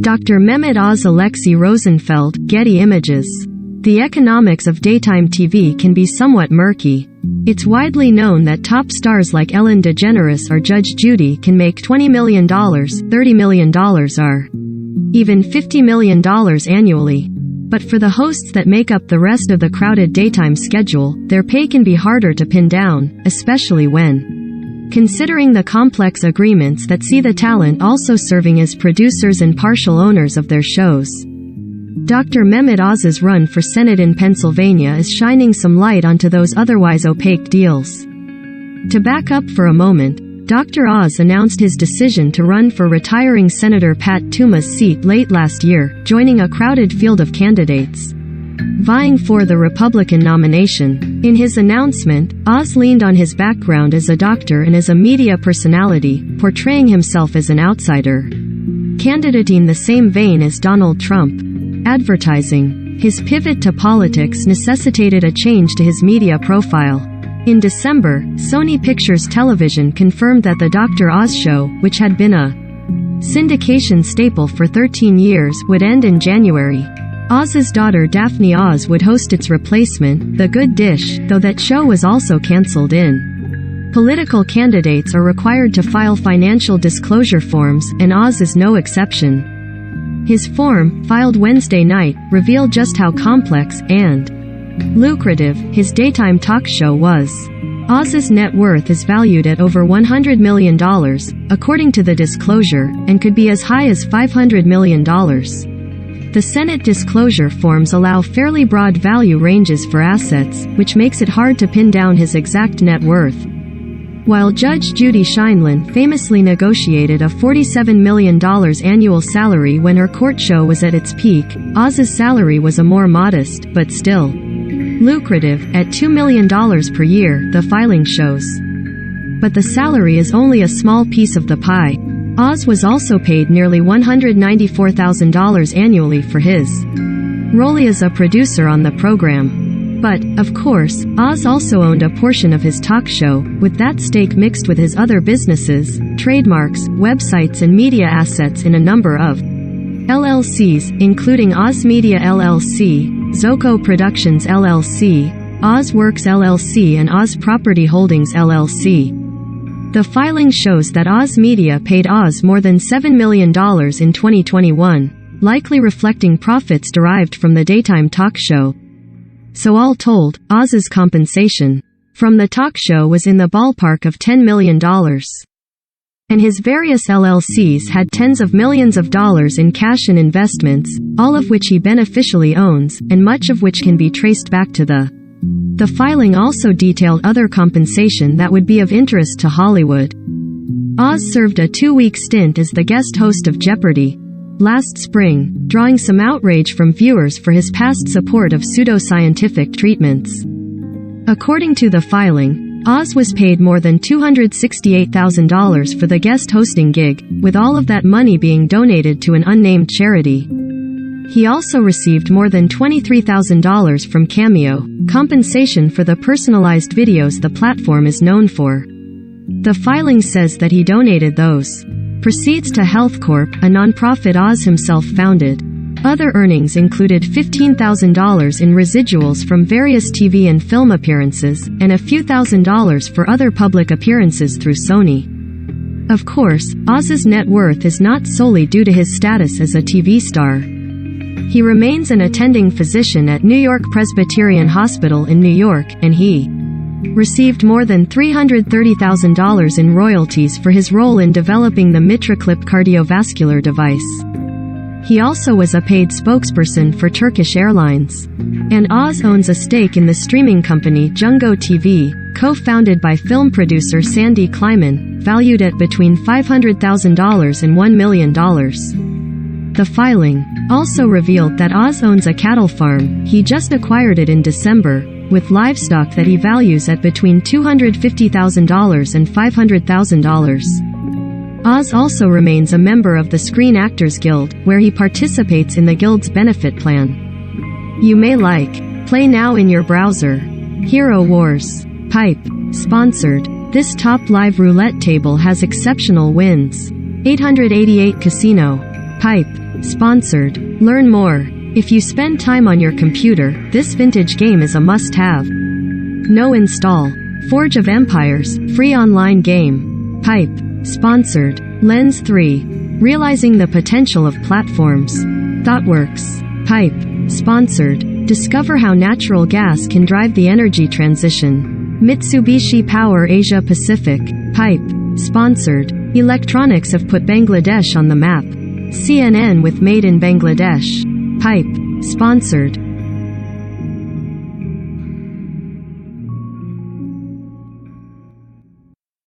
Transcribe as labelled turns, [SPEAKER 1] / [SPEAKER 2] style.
[SPEAKER 1] Dr. Mehmet Oz Alexei Rosenfeld, Getty Images. The economics of daytime TV can be somewhat murky. It's widely known that top stars like Ellen DeGeneres or Judge Judy can make $20 million, $30 million or even $50 million annually. But for the hosts that make up the rest of the crowded daytime schedule, their pay can be harder to pin down, especially when considering the complex agreements that see the talent also serving as producers and partial owners of their shows. Dr. Mehmet Oz's run for Senate in Pennsylvania is shining some light onto those otherwise opaque deals. To back up for a moment, Dr. Oz announced his decision to run for retiring Senator Pat Toomey's seat late last year, joining a crowded field of candidates vying for the Republican nomination. In his announcement, Oz leaned on his background as a doctor and as a media personality, portraying himself as an outsider, candidating the same vein as Donald Trump. Advertising. His pivot to politics necessitated a change to his media profile. In December, Sony Pictures Television confirmed that the Dr. Oz show, which had been a syndication staple for 13 years, would end in January. Oz's daughter Daphne Oz would host its replacement, The Good Dish, though that show was also cancelled in. Political candidates are required to file financial disclosure forms, and Oz is no exception. His form, filed Wednesday night, revealed just how complex and lucrative his daytime talk show was. Oz's net worth is valued at over $100 million, according to the disclosure, and could be as high as $500 million. The Senate disclosure forms allow fairly broad value ranges for assets, which makes it hard to pin down his exact net worth. While Judge Judy Sheindlin famously negotiated a $47 million annual salary when her court show was at its peak, Oz's salary was a more modest, but still lucrative, at $2 million per year, the filing shows. But the salary is only a small piece of the pie. Oz was also paid nearly $194,000 annually for his role as a producer on the program. But, of course, Oz also owned a portion of his talk show, with that stake mixed with his other businesses, trademarks, websites and media assets in a number of LLCs, including Oz Media LLC, Zoco Productions LLC, Oz Works LLC and Oz Property Holdings LLC. The filing shows that Oz Media paid Oz more than $7 million in 2021, likely reflecting profits derived from the daytime talk show. So all told, Oz's compensation from the talk show was in the ballpark of $10 million. And his various LLCs had tens of millions of dollars in cash and investments, all of which he beneficially owns, and much of which can be traced back to the filing also detailed other compensation that would be of interest to Hollywood. Oz served a 2-week stint as the guest host of Jeopardy! Last spring, drawing some outrage from viewers for his past support of pseudoscientific treatments. According to the filing, Oz was paid more than $268,000 for the guest hosting gig, with all of that money being donated to an unnamed charity. He also received more than $23,000 from Cameo, compensation for the personalized videos the platform is known for. The filing says that he donated those proceeds to HealthCorp, a nonprofit Oz himself founded. Other earnings included $15,000 in residuals from various TV and film appearances, and a few $1,000s for other public appearances through Sony. Of course, Oz's net worth is not solely due to his status as a TV star. He remains an attending physician at New York Presbyterian Hospital in New York, and he received more than $330,000 in royalties for his role in developing the MitraClip cardiovascular device. He also was a paid spokesperson for Turkish Airlines. And Oz owns a stake in the streaming company Jungo TV, co-founded by film producer Sandy Kleiman, valued at between $500,000 and $1 million. The filing also revealed that Oz owns a cattle farm. He just acquired it in December, with livestock that he values at between $250,000 and $500,000. Oz also remains a member of the Screen Actors Guild, where he participates in the guild's benefit plan. You may play now in your browser. Hero Wars. Pipe. Sponsored. This top live roulette table has exceptional wins. 888 Casino. Pipe. Sponsored. Learn more. If you spend time on your computer, this vintage game is a must-have. No install. Forge of Empires, free online game. Pipe. Sponsored. Lens 3. Realizing the potential of platforms. ThoughtWorks. Pipe. Sponsored. Discover how natural gas can drive the energy transition. Mitsubishi Power Asia Pacific. Pipe. Sponsored. Electronics have put Bangladesh on the map. CNN with Made in Bangladesh. Pipe. Sponsored.